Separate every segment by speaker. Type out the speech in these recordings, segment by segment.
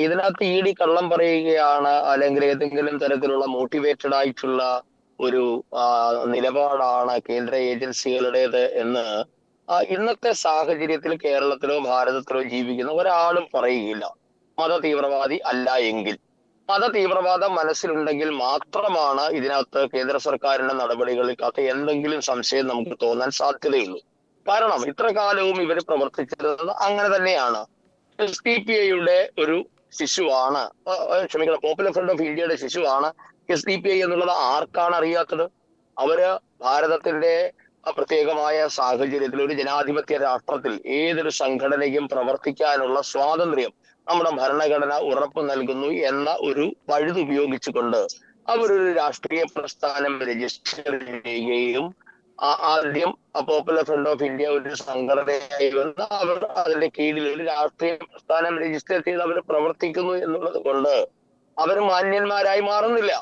Speaker 1: ഇതിനകത്ത് E D കള്ളം പറയുകയാണ്, അല്ലെങ്കിൽ ഏതെങ്കിലും തരത്തിലുള്ള മോട്ടിവേറ്റഡ് ആയിട്ടുള്ള ഒരു നിലപാടാണ് കേന്ദ്ര ഏജൻസികളുടേത് എന്ന് ഇന്നത്തെ സാഹചര്യത്തിൽ കേരളത്തിലോ ഭാരതത്തിലോ ജീവിക്കുന്ന ഒരാളും പറയുകയില്ല. മത തീവ്രവാദി അല്ല എങ്കിൽ, മത തീവ്രവാദം മനസ്സിലുണ്ടെങ്കിൽ മാത്രമാണ് ഇതിനകത്ത് കേന്ദ്ര സർക്കാരിന്റെ നടപടികൾക്കകത്ത് എന്തെങ്കിലും സംശയം നമുക്ക് തോന്നാൻ സാധ്യതയുള്ളൂ. കാരണം ഇത്ര കാലവും ഇവർ പ്രവർത്തിച്ചിരുന്നത് അങ്ങനെ തന്നെയാണ്. എസ് ഡി പി ഐയുടെ ഒരു ശിശുവാണ്, ക്ഷമിക്കണം, പോപ്പുലർ ഫ്രണ്ട് ഓഫ് ഇന്ത്യയുടെ ശിശുവാണ് എസ് ഡി പി ഐ എന്നുള്ളത് ആർക്കാണ് അറിയാത്തത്? അവര് ഭാരതത്തിന്റെ പ്രത്യേകമായ സാഹചര്യത്തിൽ ഒരു ജനാധിപത്യ രാഷ്ട്രത്തിൽ ഏതൊരു സംഘടനയും പ്രവർത്തിക്കാനുള്ള സ്വാതന്ത്ര്യം നമ്മുടെ ഭരണഘടന ഉറപ്പു നൽകുന്നു എന്ന ഒരു പഴുതുപയോഗിച്ചുകൊണ്ട് അവരൊരു രാഷ്ട്രീയ പ്രസ്ഥാനം രജിസ്റ്റർ ചെയ്യുകയും ആദ്യം പോപ്പുലർ ഫ്രണ്ട് ഓഫ് ഇന്ത്യ ഒരു സംഘടനയായി വന്ന് അവർ അതിന്റെ കീഴിൽ ഒരു രാഷ്ട്രീയ പ്രസ്ഥാനം രജിസ്റ്റർ ചെയ്ത് അവർ പ്രവർത്തിക്കുന്നു എന്നുള്ളത് കൊണ്ട് അവർ മാന്യന്മാരായി മാറുന്നില്ല.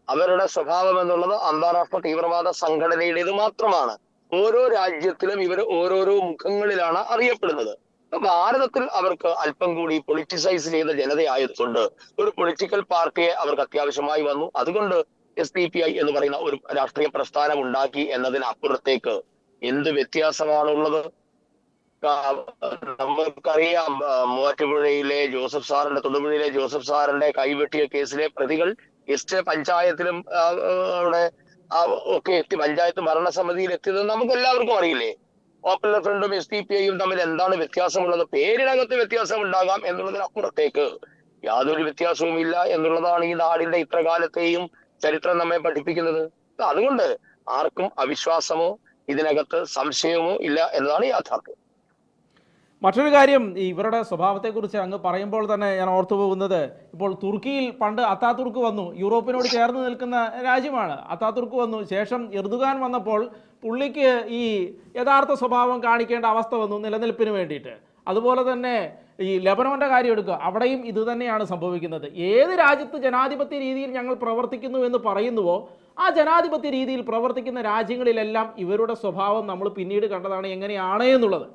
Speaker 1: അവരുടെ സ്വഭാവം എന്നുള്ളത് അന്താരാഷ്ട്ര തീവ്രവാദ സംഘടനയുടേത് മാത്രമാണ്. ഓരോ രാജ്യത്തിലും ഇവർ ഓരോരോ മുഖങ്ങളിലാണ് അറിയപ്പെടുന്നത്. ഭാരതത്തിൽ അവർക്ക് അല്പം കൂടി പൊളിറ്റിസൈസ് ചെയ്ത ജനതയായതുകൊണ്ട് ഒരു പൊളിറ്റിക്കൽ പാർട്ടിയെ അവർക്ക് അത്യാവശ്യമായി വന്നു. അതുകൊണ്ട് എസ് ഡി പി ഐ എന്ന് പറയുന്ന ഒരു രാഷ്ട്രീയ പ്രസ്ഥാനം ഉണ്ടാക്കി എന്നതിനപ്പുറത്തേക്ക് എന്ത് വ്യത്യാസമാണുള്ളത്? നമുക്കറിയാം, മൂവാറ്റുപുഴയിലെ ജോസഫ് സാറിന്റെ, തൊടുപുഴയിലെ ജോസഫ് സാറിന്റെ കൈവെട്ടിയ കേസിലെ പ്രതികൾ എസ്റ്റ് പഞ്ചായത്തിലും അവിടെ ഒക്കെ എത്തി, പഞ്ചായത്ത് ഭരണസമിതിയിൽ എത്തിയത് നമുക്ക് എല്ലാവർക്കും അറിയില്ലേ. പോപ്പുലർ ഫ്രണ്ടും എസ് ഡി പി ഐയും തമ്മിൽ എന്താണ് വ്യത്യാസമുള്ളത്? പേരിനകത്ത് വ്യത്യാസം ഉണ്ടാകാം എന്നുള്ളതിനപ്പുറത്തേക്ക് യാതൊരു വ്യത്യാസവും ഇല്ല എന്നുള്ളതാണ് ഈ നാടിന്റെ ഇത്രകാലത്തെയും ചരിത്രം നമ്മെ പഠിപ്പിക്കുന്നത്. അതുകൊണ്ട് ആർക്കും അവിശ്വാസമോ ഇതിനകത്ത് സംശയമോ ഇല്ല എന്നതാണ് യാഥാർത്ഥ്യം.
Speaker 2: മറ്റൊരു കാര്യം, ഇവരുടെ സ്വഭാവത്തെക്കുറിച്ച് അങ്ങ് പറയുമ്പോൾ തന്നെ ഞാൻ ഓർത്തു പോകുന്നത്, ഇപ്പോൾ തുർക്കിയിൽ പണ്ട് അത്താതുർക്ക് വന്നു, യൂറോപ്പിനോട് ചേർന്ന് നിൽക്കുന്ന രാജ്യമാണ്. അത്താതുർക്ക് വന്നു, ശേഷം എർദുഗാൻ വന്നപ്പോൾ പുള്ളിക്ക് ഈ യഥാർത്ഥ സ്വഭാവം കാണിക്കേണ്ട അവസ്ഥ വന്നു നിലനിൽപ്പിന് വേണ്ടിയിട്ട്. അതുപോലെ തന്നെ ഈ ലെബനോന്റെ കാര്യം എടുക്കുക, അവിടെയും ഇത് തന്നെയാണ് സംഭവിക്കുന്നത്. ഏത് രാജ്യത്ത് ജനാധിപത്യ രീതിയിൽ ഞങ്ങൾ പ്രവർത്തിക്കുന്നു എന്ന് പറയുന്നുവോ ആ ജനാധിപത്യ രീതിയിൽ പ്രവർത്തിക്കുന്ന രാജ്യങ്ങളിലെല്ലാം ഇവരുടെ സ്വഭാവം നമ്മൾ പിന്നീട് കണ്ടതാണ് എങ്ങനെയാണ് എന്നുള്ളത്.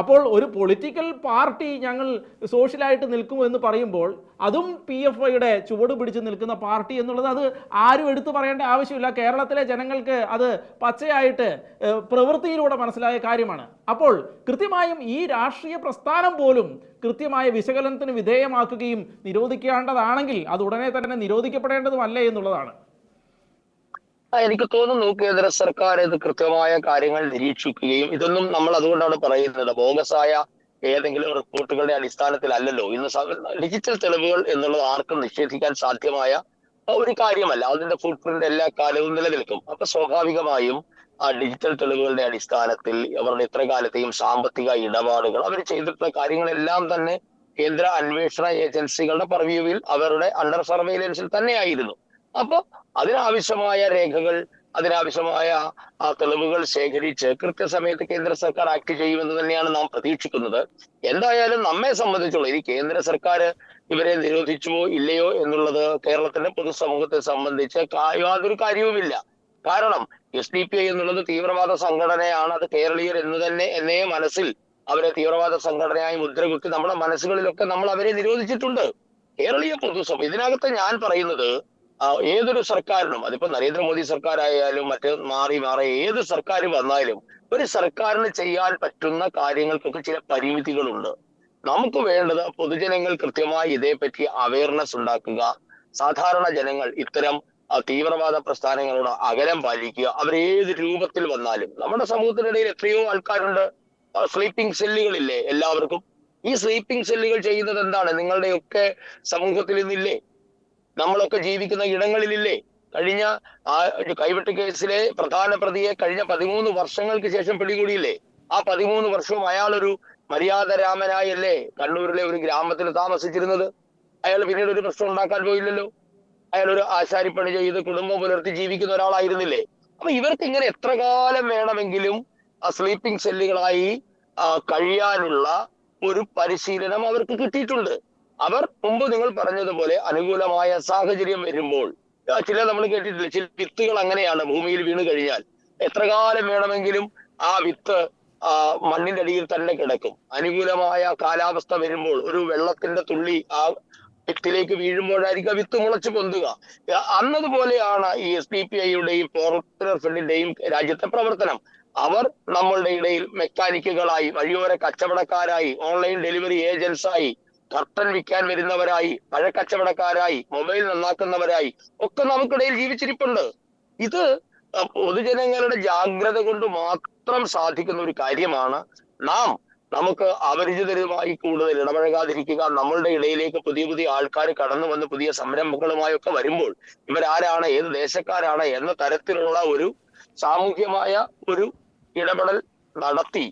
Speaker 2: അപ്പോൾ ഒരു പൊളിറ്റിക്കൽ പാർട്ടി ഞങ്ങൾ സോഷ്യലായിട്ട് നിൽക്കുമോ എന്ന് പറയുമ്പോൾ അതും പി എഫ് ഐയുടെ ചുവട് പിടിച്ച് നിൽക്കുന്ന പാർട്ടി എന്നുള്ളത് അത് ആരും എടുത്തു പറയേണ്ട ആവശ്യമില്ല. കേരളത്തിലെ ജനങ്ങൾക്ക് അത് പച്ചയായിട്ട് പ്രവൃത്തിയിലൂടെ മനസ്സിലായ കാര്യമാണ്. അപ്പോൾ കൃത്യമായും ഈ രാഷ്ട്രീയ പ്രസ്ഥാനം പോലും കൃത്യമായ വിശകലനത്തിന് വിധേയമാക്കുകയും നിരോധിക്കേണ്ടതാണെങ്കിൽ അത് ഉടനെ തന്നെ നിരോധിക്കപ്പെടേണ്ടതുമല്ലേ എന്നുള്ളതാണ്.
Speaker 1: എനിക്ക് തോന്നുന്നു കേന്ദ്ര സർക്കാർ ഇത് കൃത്യമായ കാര്യങ്ങൾ നിരീക്ഷിക്കുകയും, ഇതൊന്നും നമ്മൾ അതുകൊണ്ടാണ് പറയുന്നത് ബോഗസായ ഏതെങ്കിലും റിപ്പോർട്ടുകളുടെ അടിസ്ഥാനത്തിലല്ലല്ലോ. ഇന്ന് ഡിജിറ്റൽ തെളിവുകൾ എന്നുള്ളത് ആർക്കും നിഷേധിക്കാൻ സാധ്യമായ ഒരു കാര്യമല്ല. അതിന്റെ ഫുട് പ്രിന്റ് എല്ലാ കാലവും നിലനിൽക്കും. അപ്പൊ സ്വാഭാവികമായും ആ ഡിജിറ്റൽ തെളിവുകളുടെ അടിസ്ഥാനത്തിൽ അവരുടെ ഇത്ര കാലത്തെയും സാമ്പത്തിക ഇടപാടുകൾ അവർ ചെയ്തിട്ടുള്ള കാര്യങ്ങളെല്ലാം തന്നെ കേന്ദ്ര അന്വേഷണ ഏജൻസികളുടെ പർവ്യൂവിൽ അവരുടെ അണ്ടർ സർവൈലൻസിൽ തന്നെയായിരുന്നു. അപ്പൊ അതിനാവശ്യമായ രേഖകൾ, അതിനാവശ്യമായ തെളിവുകൾ ശേഖരിച്ച് കൃത്യസമയത്ത് കേന്ദ്ര സർക്കാർ ആക്ട് ചെയ്യുമെന്ന് തന്നെയാണ് നാം പ്രതീക്ഷിക്കുന്നത്. എന്തായാലും നമ്മെ സംബന്ധിച്ചുള്ള ഈ കേന്ദ്ര സർക്കാർ ഇവരെ നിരോധിച്ചുവോ ഇല്ലയോ എന്നുള്ളത് കേരളത്തിന്റെ പൊതുസമൂഹത്തെ സംബന്ധിച്ച് യാതൊരു കാര്യവുമില്ല. കാരണം എസ് ഡി പി ഐ എന്നുള്ളത് തീവ്രവാദ സംഘടനയാണ്. അത് കേരളീയർ എന്നേ മനസ്സിൽ അവരെ തീവ്രവാദ സംഘടനയായി മുദ്രകുത്തി നമ്മുടെ മനസ്സുകളിലൊക്കെ നമ്മൾ അവരെ നിരോധിച്ചിട്ടുണ്ട്. കേരളീയ പൊതുസമൂഹം ഇതിനകത്ത് ഞാൻ പറയുന്നത് ഏതൊരു സർക്കാരിനും, അതിപ്പോ നരേന്ദ്രമോദി സർക്കാരായാലും മറ്റ് മാറി ഏത് സർക്കാർ വന്നാലും ഒരു സർക്കാരിന് ചെയ്യാൻ പറ്റുന്ന കാര്യങ്ങൾക്കൊക്കെ ചില പരിമിതികളുണ്ട്. നമുക്ക് വേണ്ടത് പൊതുജനങ്ങൾ കൃത്യമായി ഇതേപ്പറ്റി അവയർനെസ് ഉണ്ടാക്കുക, സാധാരണ ജനങ്ങൾ ഇത്തരം തീവ്രവാദ പ്രസ്ഥാനങ്ങളോട് അകലം പാലിക്കുക. അവരേത് രൂപത്തിൽ വന്നാലും നമ്മുടെ സമൂഹത്തിനിടയിൽ എത്രയോ ആൾക്കാരുണ്ട്, സ്ലീപ്പിംഗ് സെല്ലുകളില്ലേ എല്ലാവർക്കും. ഈ സ്ലീപ്പിംഗ് സെല്ലുകൾ ചെയ്യുന്നത് എന്താണ്? നിങ്ങളുടെയൊക്കെ സമൂഹത്തിൽ ഇന്നില്ലേ? നമ്മളൊക്കെ ജീവിക്കുന്ന ഇടങ്ങളിലില്ലേ? കഴിഞ്ഞ കൈവെട്ട് കേസിലെ പ്രധാന പ്രതിയെ കഴിഞ്ഞ 13 വർഷങ്ങൾക്ക് ശേഷം പിടികൂടിയില്ലേ? ആ 13 വർഷവും അയാളൊരു മര്യാദരാമനായല്ലേ കണ്ണൂരിലെ ഒരു ഗ്രാമത്തിൽ താമസിച്ചിരുന്നത്? അയാൾ പിന്നീട് ഒരു പ്രശ്നം ഉണ്ടാക്കാൻ പോയില്ലല്ലോ. അയാൾ ഒരു ആശാരിപ്പണി ചെയ്ത് കുടുംബം പുലർത്തി ജീവിക്കുന്ന ഒരാളായിരുന്നില്ലേ? അപ്പൊ ഇവർക്ക് ഇങ്ങനെ എത്ര കാലം വേണമെങ്കിലും സ്ലീപ്പിംഗ് സെല്ലുകളായി കഴിയാനുള്ള ഒരു പരിശീലനം അവർക്ക് കിട്ടിയിട്ടുണ്ട്. അവർ മുമ്പ് നിങ്ങൾ പറഞ്ഞതുപോലെ അനുകൂലമായ സാഹചര്യം വരുമ്പോൾ നമ്മൾ കേട്ടിട്ടില്ല, ചില വിത്തുകൾ അങ്ങനെയാണ്, ഭൂമിയിൽ വീണ് കഴിഞ്ഞാൽ എത്ര കാലം വേണമെങ്കിലും ആ വിത്ത് മണ്ണിന്റെ അടിയിൽ തന്നെ കിടക്കും. അനുകൂലമായ കാലാവസ്ഥ വരുമ്പോൾ ഒരു വെള്ളത്തിന്റെ തുള്ളി ആ വിത്തിലേക്ക് വീഴുമ്പോഴായിരിക്കും ആ വിത്ത് മുളച്ചു പൊന്തുക. അന്നതുപോലെയാണ് ഈ SDPIയുടെയും പോപ്പുലർ ഫ്രണ്ടിന്റെയും രാജ്യത്തെ പ്രവർത്തനം. അവർ നമ്മളുടെ ഇടയിൽ മെക്കാനിക്കുകളായി, വഴിയോര കച്ചവടക്കാരായി, ഓൺലൈൻ ഡെലിവറി ഏജൻസായി, കർട്ടൻ വിൽക്കാൻ വരുന്നവരായി, പഴക്കച്ചവടക്കാരായി, മൊബൈൽ നന്നാക്കുന്നവരായി ഒക്കെ നമുക്കിടയിൽ ജീവിച്ചിരിപ്പുണ്ട്. ഇത് പൊതുജനങ്ങളുടെ ജാഗ്രത കൊണ്ട് മാത്രം സാധിക്കുന്ന ഒരു കാര്യമാണ്. നമുക്ക് അപരിചിതരുമായി കൂടുതൽ ഇടപഴകാതിരിക്കുക. നമ്മളുടെ ഇടയിലേക്ക് പുതിയ പുതിയ ആൾക്കാർ കടന്നു വന്ന് പുതിയ സംരംഭങ്ങളുമായൊക്കെ വരുമ്പോൾ ഇവരാരാണ്, ഏത് ദേശക്കാരാണ് എന്ന തരത്തിലുള്ള ഒരു സാമൂഹ്യമായ ഒരു ഇടപെടൽ നടത്തി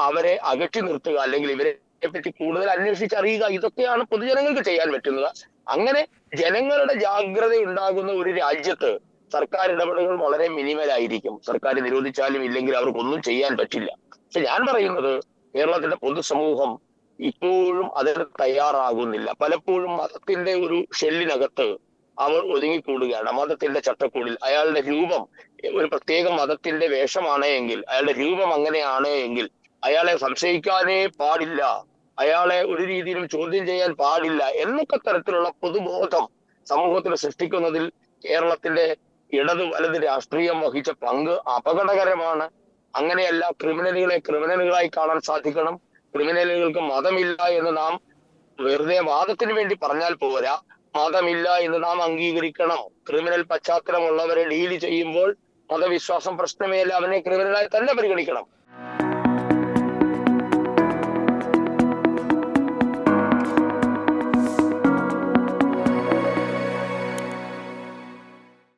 Speaker 1: അവരെ അകറ്റി നിർത്തുക, അല്ലെങ്കിൽ ഇവരെ പറ്റി കൂടുതൽ അന്വേഷിച്ചറിയുക. ഇതൊക്കെയാണ് പൊതുജനങ്ങൾക്ക് ചെയ്യാൻ പറ്റുന്നത്. അങ്ങനെ ജനങ്ങളുടെ ജാഗ്രത ഉണ്ടാകുന്ന ഒരു രാജ്യത്ത് സർക്കാർ ഇടപെടലുകൾ വളരെ മിനിമലായിരിക്കും. സർക്കാർ നിരോധിച്ചാലും ഇല്ലെങ്കിൽ അവർക്കൊന്നും ചെയ്യാൻ പറ്റില്ല. പക്ഷെ ഞാൻ പറയുന്നത് കേരളത്തിന്റെ പൊതുസമൂഹം ഇപ്പോഴും അതിന് തയ്യാറാകുന്നില്ല. പലപ്പോഴും മതത്തിന്റെ ഒരു ഷെല്ലിനകത്ത് അവർ ഒതുങ്ങിക്കൂടുകയാണ്. മതത്തിന്റെ ചട്ടക്കൂടിൽ അയാളുടെ രൂപം ഒരു പ്രത്യേക മതത്തിന്റെ വേഷമാണ് എങ്കിൽ, അയാളുടെ രൂപം അങ്ങനെയാണ് എങ്കിൽ അയാളെ സംശയിക്കാനേ പാടില്ല, അയാളെ ഒരു രീതിയിലും ചോദ്യം ചെയ്യാൻ പാടില്ല എന്നൊക്കെ തരത്തിലുള്ള പൊതുബോധം സമൂഹത്തിൽ സൃഷ്ടിക്കുന്നതിൽ കേരളത്തിന്റെ ഇടത് വലത് രാഷ്ട്രീയം വഹിച്ച പങ്ക് അപകടകരമാണ്. അങ്ങനെയല്ല, ക്രിമിനലുകളെ ക്രിമിനലുകളായി കാണാൻ സാധിക്കണം. ക്രിമിനലുകൾക്ക് മതമില്ല എന്ന് നാം വെറുതെ വാദത്തിന് വേണ്ടി പറഞ്ഞാൽ പോരാ, മതമില്ല എന്ന് നാം അംഗീകരിക്കണം. ക്രിമിനൽ പശ്ചാത്തലമുള്ളവരെ ഡീൽ ചെയ്യുമ്പോൾ മതവിശ്വാസം പ്രശ്നമേ അല്ല, അവനെ ക്രിമിനലായി തന്നെ പരിഗണിക്കണം.